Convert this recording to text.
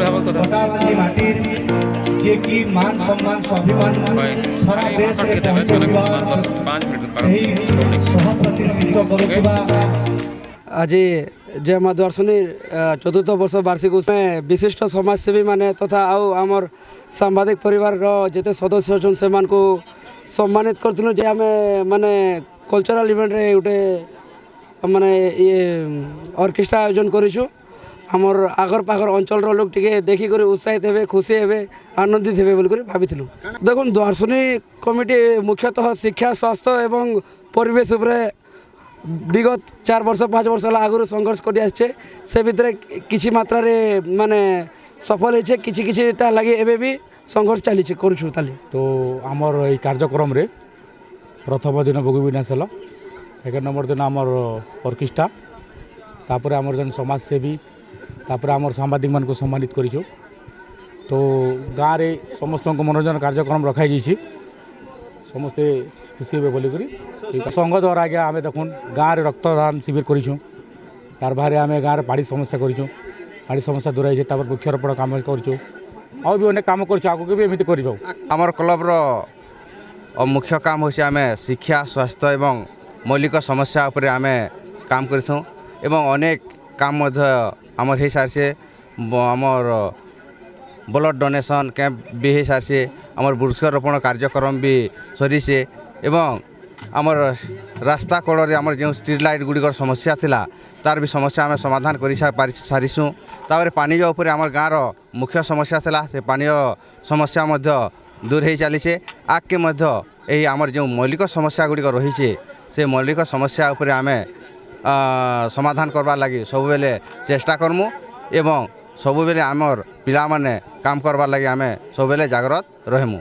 गोटाबाजी माटिर जे कि मान सम्मान स्वाभिमान सारा देश रे पहुंचुवा सही सहप्रतिनिधित्व करुवा आज जय माँ द्वारसुनी चतुर्थ वर्ष वार्षिक उसमें विशिष्ट समाजसेवी माने तथा आमर सांबादिक परिवार जिते सदस्य अच्छे से सम्मानित करूँ जे आम माने कल्चरल इवेंट रे गोटे माने ये ऑर्केस्ट्रा आयोजन करूँ आमर आगर पाखर अंचल लोग टे देखिक उत्साहित हे खुशी हे आनंदित हे बोल भाई देखो द्वारसुनी कमिटी मुख्यतः शिक्षा स्वास्थ्य एवं परिवेश उपरे विगत 4 वर्ष 5 वर्ष आगु संघर्ष कर से भितर किसी मात्रा रे माने सफल होचे किसी लगे एवं भी संघर्ष चली करूँ तो आमर ये कार्यक्रम रे प्रथम दिन भोगी विनाश है सेकेंड नंबर दिन आमर ऑर्केस्ट्रा तापर आमर जन समाजसेवी तापर आमर सांबादिक मान को सम्मानित करूँ तो गाँव रे समस्त मनोरंजन कार्यक्रम रखाई समस्ते खुशी हे बोलिक संघ द्वारा आज्ञा आम देखुन गाँव में रक्तदान शिविर करूँ तार बाहर आम गाँव में पाड़ी समस्या करूँ पाड़ी समस्या दूर है वृक्षरोपण कम करूँ भी अनेक कम कर भी एमती कर आमर क्लब्र मुख्य काम होची आम शिक्षा स्वास्थ्य एवं मौलिक समस्या उपर आम काम करूँ एवं अनेक काम आमर हो सारी आमर ब्लड डोनेशन कैंप भी हो सारी आमर वृक्षरोपण कार्यक्रम भी सरी से एवं आमर रास्ता कड़े आमर जो स्ट्रीट लाइट गुड़िकर समस्या थिला तार भी समस्या आम समाधान कर सारीसूँ तापर पानी उपर आमर गाँव मुख्य समस्या थिला से पानी समस्या दूर हो चली आगे यही आमर जो मौलिक समस्या गुड़िक रही से मौलिक समस्या उपर आम समाधान करवार लगी सब बेले चेष्टा करमु एवं सब बेले आमर पिला माने काम करवार लगी आम सब बेले जागृत रहमु।